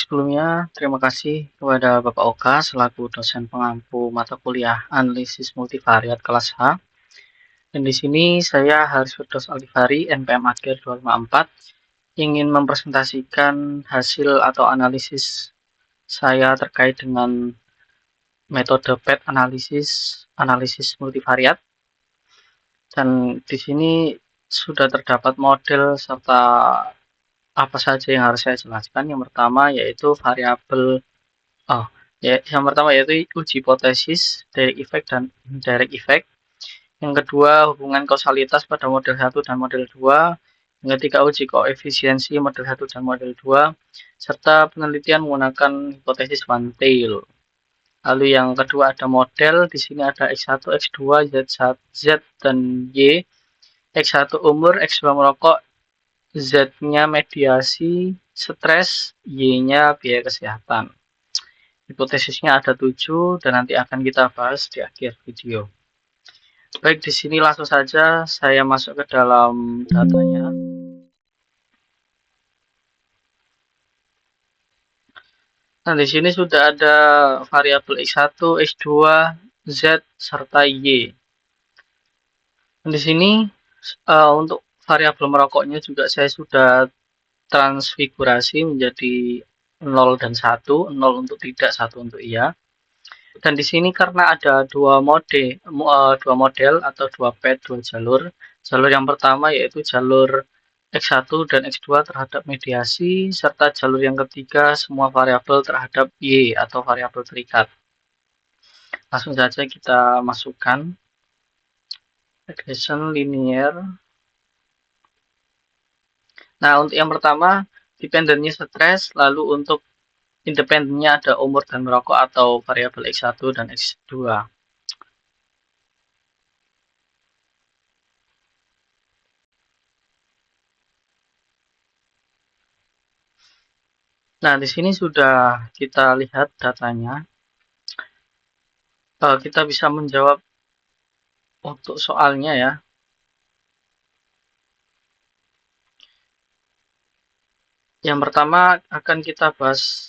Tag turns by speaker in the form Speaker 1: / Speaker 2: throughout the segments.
Speaker 1: Sebelumnya, terima kasih kepada Bapak Oka selaku dosen pengampu mata kuliah Analisis Multivariat kelas H. Dan di sini saya Haris Firdaus Alifari, NPM Akhir 254, ingin mempresentasikan hasil atau analisis saya terkait dengan metode PET analisis multivariat. Dan di sini sudah terdapat model serta apa saja yang harus saya jelaskan. Yang pertama yaitu variabel yang pertama yaitu uji hipotesis, direct effect dan indirect effect. Yang kedua, hubungan kausalitas pada model 1 dan model 2. Yang ketiga, uji koefisiensi model 1 dan model 2 serta penelitian menggunakan hipotesis one tail. Lalu yang kedua ada model, di sini ada X1, X2, Z dan Y. X1 umur, X2 merokok, Z-nya mediasi, stres, Y-nya biaya kesehatan. Hipotesisnya ada 7 dan nanti akan kita bahas di akhir video. Baik, di sini langsung saja saya masuk ke dalam datanya. Nah, di sini sudah ada variabel X1, X2, Z, serta Y. Dan di sini untuk variabel merokoknya juga saya sudah transfigurasi menjadi 0 dan 1, 0 untuk tidak, 1 untuk iya. Dan di sini karena ada dua model atau dua PET, dua jalur. Jalur yang pertama yaitu jalur X1 dan X2 terhadap mediasi, serta jalur yang ketiga semua variabel terhadap Y atau variabel terikat. Langsung saja kita masukkan regression linear. Nah, untuk yang pertama, dependennya stres, lalu untuk independennya ada umur dan merokok atau variabel X1 dan X2. Nah, di sini sudah kita lihat datanya. Kita bisa menjawab untuk soalnya ya. Yang pertama akan kita bahas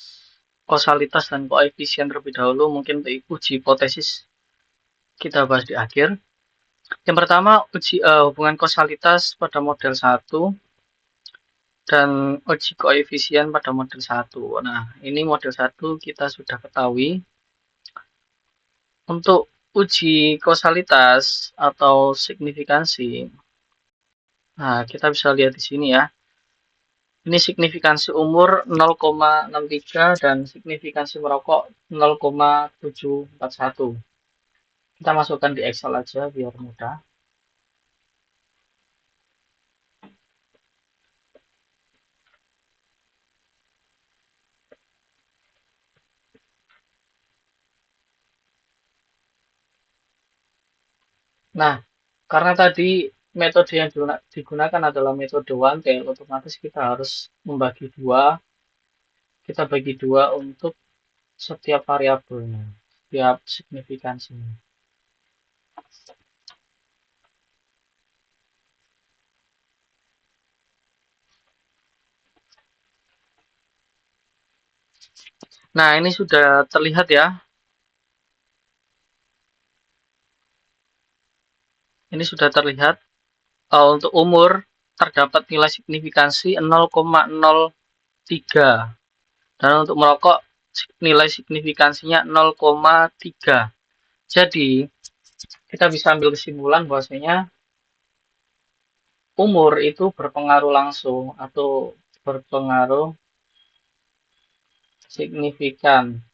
Speaker 1: kausalitas dan koefisien terlebih dahulu. Mungkin untuk uji hipotesis kita bahas di akhir. Yang pertama uji hubungan kausalitas pada model 1 dan uji koefisien pada model 1. Nah, ini model 1 kita sudah ketahui. Untuk uji kausalitas atau signifikansi. Nah, kita bisa lihat di sini ya. Ini signifikansi umur 0,63 dan signifikansi merokok 0,741. Kita masukkan di Excel aja biar mudah. Nah, karena tadi metode yang digunakan adalah metode one tail, otomatis kita harus membagi dua. Kita bagi dua untuk setiap variabelnya, setiap signifikansinya. Nah, ini sudah terlihat ya. Ini sudah terlihat. Untuk umur terdapat nilai signifikansi 0,03 dan untuk merokok nilai signifikansinya 0,3. Jadi kita bisa ambil kesimpulan bahwasanya umur itu berpengaruh langsung atau berpengaruh signifikan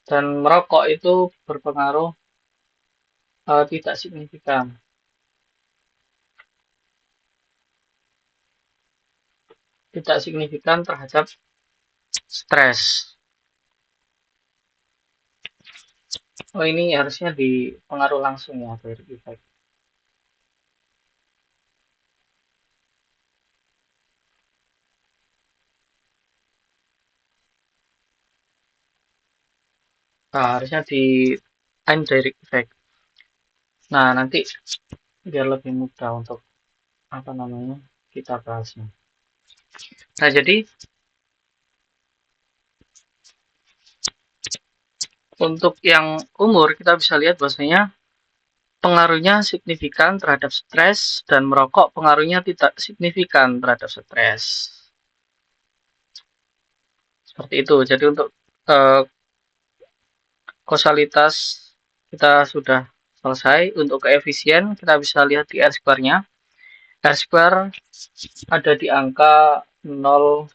Speaker 1: dan merokok itu berpengaruh tidak signifikan. Tidak signifikan terhadap stres. Oh, ini harusnya dipengaruh langsung ya dari efek. Nah, harusnya di indirect effect. Nah, nanti biar lebih mudah untuk kita bahasnya. Nah, jadi untuk yang umur kita bisa lihat bahwasanya pengaruhnya signifikan terhadap stres dan merokok pengaruhnya tidak signifikan terhadap stres. Seperti itu. Jadi untuk eh, kausalitas kita sudah selesai. Untuk koefisien kita bisa lihat di R-square-nya. R-square ada di angka 0,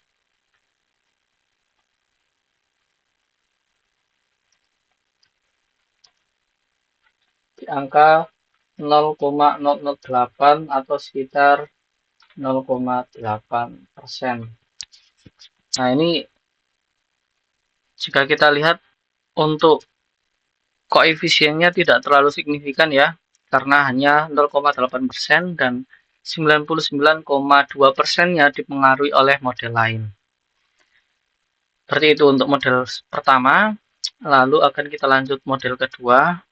Speaker 1: di angka 0,008 atau sekitar 0,8%. Nah, ini jika kita lihat untuk koefisiennya tidak terlalu signifikan ya, karena hanya 0,8% dan 99,2%-nya dipengaruhi oleh model lain. Seperti itu untuk model pertama. Lalu akan kita lanjut model kedua.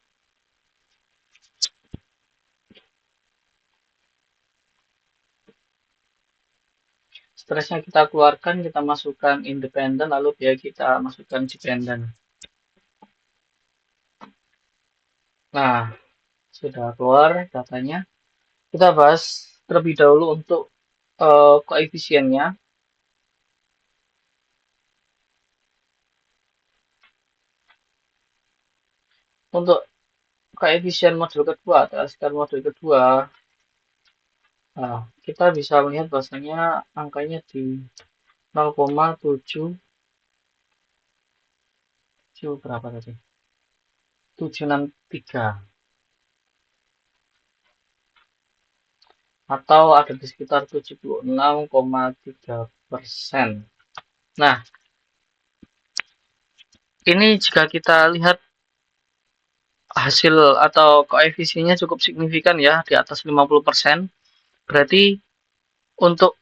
Speaker 1: Stresnya kita keluarkan, kita masukkan independen, lalu biaya kita masukkan dependen. Nah, sudah keluar datanya. Kita bahas terlebih dahulu untuk koefisiennya. Untuk koefisien model kedua atau skala model kedua, nah, kita bisa melihat bahwasanya angkanya di 0,7 berapa tadi? 763 atau ada di sekitar 76,3%. Nah, ini jika kita lihat hasil atau koefisiennya cukup signifikan ya, di atas 50%. Berarti untuk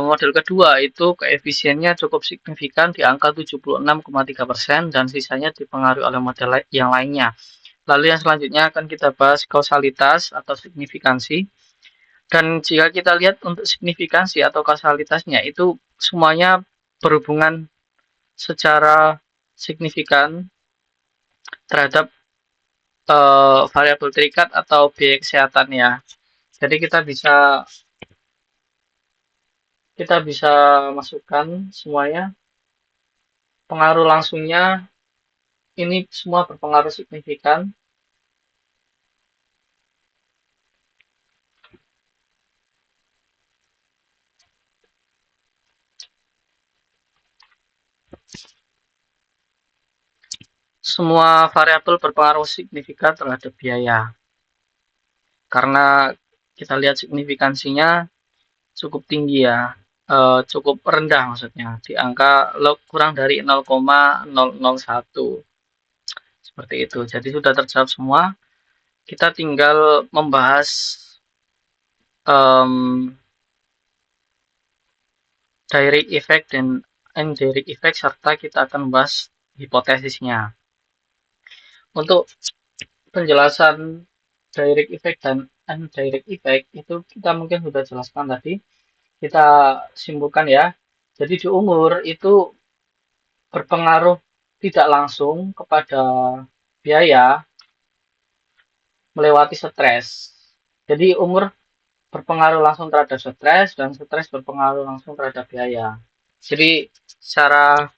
Speaker 1: model kedua itu koefisiennya cukup signifikan di angka 76,3% dan sisanya dipengaruhi oleh model yang lainnya. Lalu yang selanjutnya akan kita bahas kausalitas atau signifikansi. Dan jika kita lihat untuk signifikansi atau kausalitasnya itu semuanya berhubungan secara signifikan terhadap variabel terikat atau biaya kesehatan ya. Jadi kita bisa masukkan semuanya. Pengaruh langsungnya ini semua berpengaruh signifikan. Semua variabel berpengaruh signifikan terhadap biaya. Karena kita lihat signifikansinya cukup tinggi ya, cukup rendah maksudnya, di angka kurang dari 0,001. Seperti itu. Jadi sudah terjawab semua. Kita tinggal membahas direct effect dan indirect effect serta kita akan membahas hipotesisnya. Untuk penjelasan direct effect dan indirect effect itu kita mungkin sudah jelaskan tadi. Kita simpulkan ya. Jadi di umur itu berpengaruh tidak langsung kepada biaya melewati stres. Jadi umur berpengaruh langsung terhadap stres dan stres berpengaruh langsung terhadap biaya. Jadi secara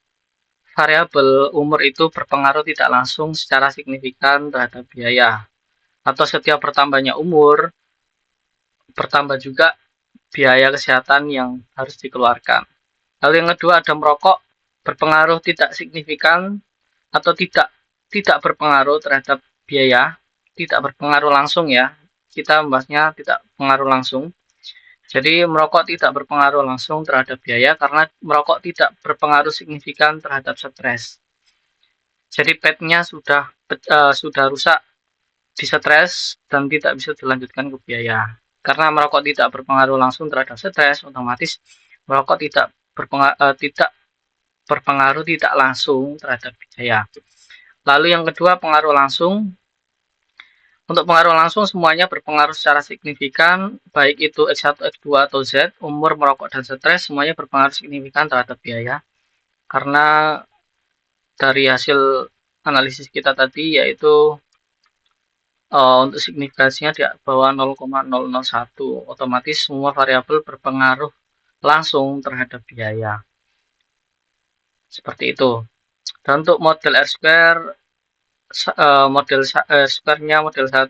Speaker 1: variabel umur itu berpengaruh tidak langsung secara signifikan terhadap biaya. Atau setiap bertambahnya umur, bertambah juga biaya kesehatan yang harus dikeluarkan. Lalu yang kedua ada merokok, berpengaruh tidak signifikan atau tidak berpengaruh terhadap biaya, tidak berpengaruh langsung ya. Kita membahasnya tidak pengaruh langsung. Jadi merokok tidak berpengaruh langsung terhadap biaya karena merokok tidak berpengaruh signifikan terhadap stres. Jadi PET-nya sudah rusak di stres dan tidak bisa dilanjutkan ke biaya. Karena merokok tidak berpengaruh langsung terhadap stres, otomatis merokok tidak berpengaruh tidak langsung terhadap biaya. Lalu yang kedua pengaruh langsung Untuk pengaruh langsung semuanya berpengaruh secara signifikan, baik itu X1, X2 atau Z, umur, merokok, dan stres semuanya berpengaruh signifikan terhadap biaya. Karena dari hasil analisis kita tadi yaitu untuk signifikansinya di bawah 0,001, otomatis semua variabel berpengaruh langsung terhadap biaya. Seperti itu. Dan untuk model R-square, square-nya model 1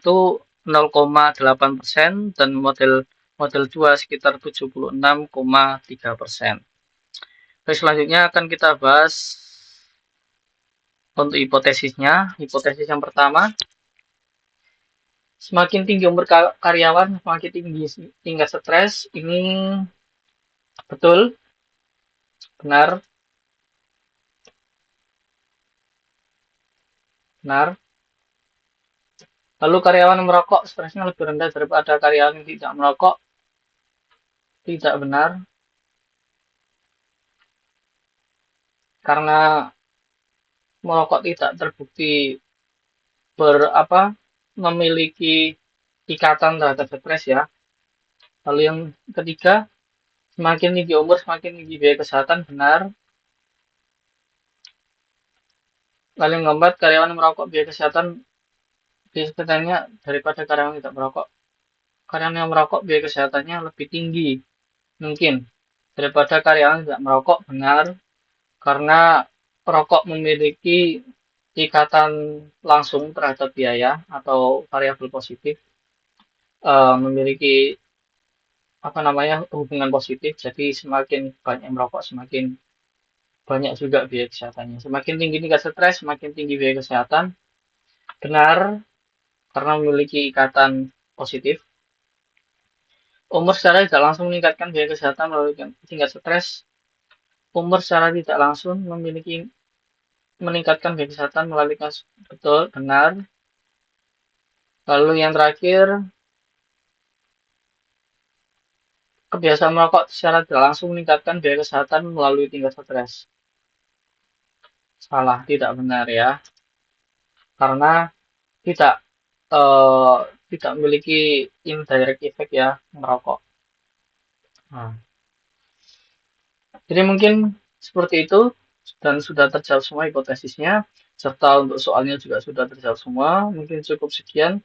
Speaker 1: 0,8% dan model 2 sekitar 76,3%. Oke, selanjutnya akan kita bahas untuk hipotesisnya. Hipotesis yang pertama, semakin tinggi umur karyawan, semakin tinggi tingkat stres. Ini betul, benar, benar. Lalu karyawan merokok stresnya lebih rendah daripada karyawan yang tidak merokok. Tidak benar, karena merokok tidak terbukti memiliki ikatan terhadap stres ya. Lalu yang ketiga, semakin tinggi umur semakin tinggi biaya kesehatan, benar. Lalu yang keempat, karyawan merokok biaya kesehatannya daripada karyawan tidak merokok. Karyawan yang merokok biaya kesehatannya lebih tinggi mungkin daripada karyawan tidak merokok, benar. Karena rokok memiliki ikatan langsung terhadap biaya atau variabel positif, memiliki hubungan positif. Jadi semakin banyak merokok semakin banyak juga biaya kesehatannya. Semakin tinggi tingkat stres semakin tinggi biaya kesehatan, benar, karena memiliki ikatan positif. Umur secara tidak langsung meningkatkan biaya kesehatan melalui tingkat stres. Umur secara tidak langsung meningkatkan biaya kesehatan melalui betul, benar. Lalu yang terakhir, kebiasaan merokok secara tidak langsung meningkatkan biaya kesehatan melalui tingkat stres. Salah, tidak benar ya. Karena tidak eh, tidak memiliki indirect effect ya merokok. Nah, jadi mungkin seperti itu dan sudah terjawab semua hipotesisnya serta untuk soalnya juga sudah terjawab semua. Mungkin cukup sekian.